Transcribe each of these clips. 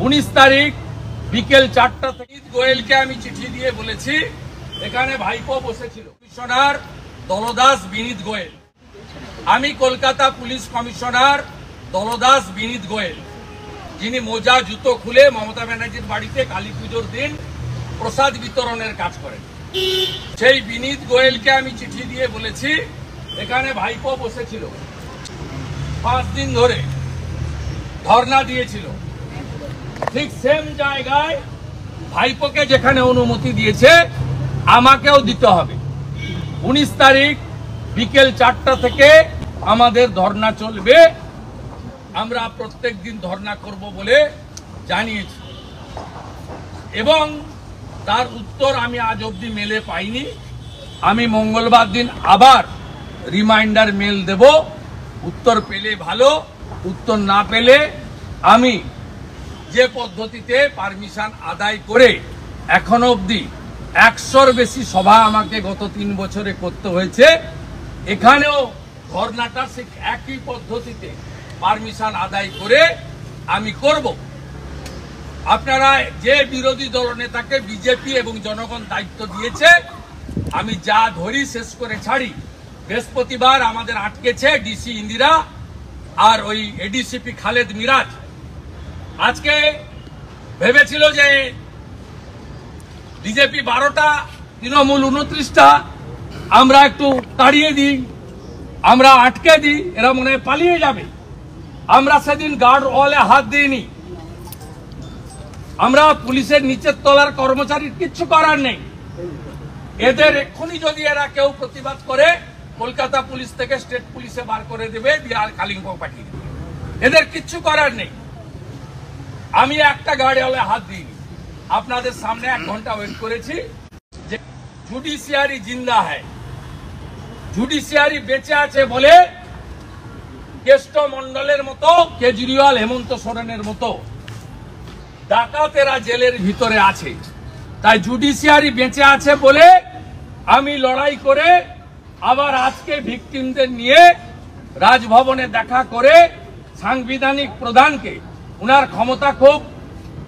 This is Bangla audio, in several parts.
19 তারিখ বিকেল 4টা থেকে গোয়েলকে আমি চিঠি দিয়ে বলেছি, এখানে ভাইপো বসেছিল কমিশনার দলদাস বিনীত গোয়েল। আমি কলকাতা পুলিশ কমিশনার দলদাস বিনীত গোয়েল, যিনি মোজা জুতো খুলে মমতা ব্যানার্জির বাড়িতে কালী পুজোর দিন প্রসাদ বিতরণের কাজ করেন। সেই বিনীত গোয়েলকে আমি চিঠি দিয়ে বলেছি, এখানে ভাইপো বসেছিল, 5 দিন ধরে ধর্ণা দিয়েছিল, ঠিক সেম জায়গায় ভাইপোকে যেখানে অনুমতি দিয়েছে আমাকেও দিতে হবে। 19 তারিখ বিকেল 4টা থেকে আমাদের ধর্ণা চলবে। আমরা প্রত্যেক দিন ধর্ণা করব বলে জানিয়েছি এবং তার উত্তর আমি আজ অবধি মেলে পাইনি। আমি মঙ্গলবার দিন আবার রিমাইন্ডার মেল দেব। উত্তর পেলে ভালো, উত্তর না পেলে আমি যে পদ্ধতিতে পারমিশন আদায় করে এখনো অবধি 100-র বেশি সভা আমাকে গত 3 বছরে করতে হয়েছে, এখানেও ধর্নাটা ঠিক একই পদ্ধতিতে পারমিশন আদায় করে আমি করব। আপনারা যে বিরোধী দলনেতাকে বিজেপি এবং জনগণ দায়িত্ব দিয়েছে, আমি যা ধরি শেষ করে ছাড়ি। বৃহস্পতিবার আমাদের আটকেছে ডিসি ইন্দিরা আর ওই এডিসিপি খালেদ মিরাজ। আজকে ভেবেছিল যে বিজেপি 12টা, তৃণমূল 29টা, আমরা একটু তাড়িয়ে দিই, আমরা আটকে দিই, এরা মনে হয় পালিয়ে যাবে। আমরা সেদিন গার্ড ওয়ালে হাত দিইনি। আমরা পুলিশের নিচের তলার কর্মচারীর কিচ্ছু করার নেই। এদের এক্ষুনি যদি এরা কেউ প্রতিবাদ করে, কলকাতা পুলিশ থেকে স্টেট পুলিশে বার করে দেবে, বিহার কালিম্পং পাঠিয়ে দেবে। এদের কিচ্ছু করার নেই। আমি একটা গার্ড ওয়ালে হাত দিইনি। আপনাদের সামনে 1 ঘন্টা ওয়েট করেছি যে জুডিশিয়ারি জিন্দা হয়, জুডিশিয়ারি বেঁচে আছে বলে কেষ্ট মন্ডলের মতো, কেজরিওয়াল হেমন্ত সোরেনের মতো ডাকাতেরা জেলের ভিতরে আছে। তাই জুডিশিয়ারি বেঁচে আছে বলে আমি লড়াই করে আবার আজকে ভিকটিমদের নিয়ে রাজভবনে দেখা করে সাংবিধানিক প্রধানকে, উনার ক্ষমতা খুব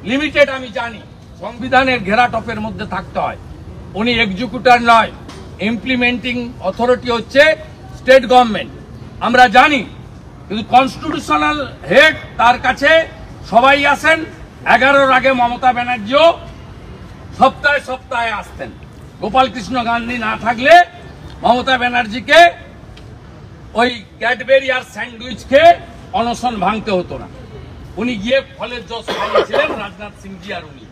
লিমিটেড আমি জানি, সংবিধানের ঘেরাটপের মধ্যে থাকতে হয়, উনি এক্সিকিউটর নয়, ইমপ্লিমেন্টিং অথরিটি হচ্ছে স্টেট গভর্নমেন্ট, আমরা জানি। কিন্তু কনস্টিটিউশনাল হেড তার কাছে সবাই আসেন। 11-র আগে মমতা ব্যানার্জিও সপ্তাহে সপ্তাহে আসতেন। গোপাল কৃষ্ণ গান্ধী না থাকলে মমতা ব্যানার্জিকে ওই ক্যাডবেরি আর স্যান্ডউইচ খেয়ে অনশন ভাঙতে হতো না। উনি গিয়ে ফলের জস খাইয়েছিলেন রাজনাথ সিংজি আর উনি।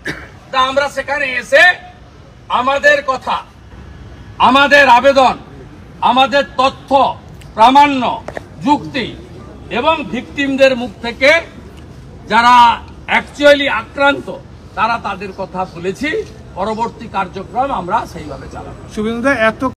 তা আমরা সেখানে এসে আমাদের কথা, আমাদের আবেদন, আমাদের তথ্য, প্রামাণ্য, যুক্তি এবং ভিকটিমদের মুখ থেকে যারা অ্যাকচুয়ালি আক্রান্ত তারা তাদের কথা বলেছি। পরবর্তী কার্যক্রম আমরা সেইভাবে চালাবো। শুভেন্দুদা, এত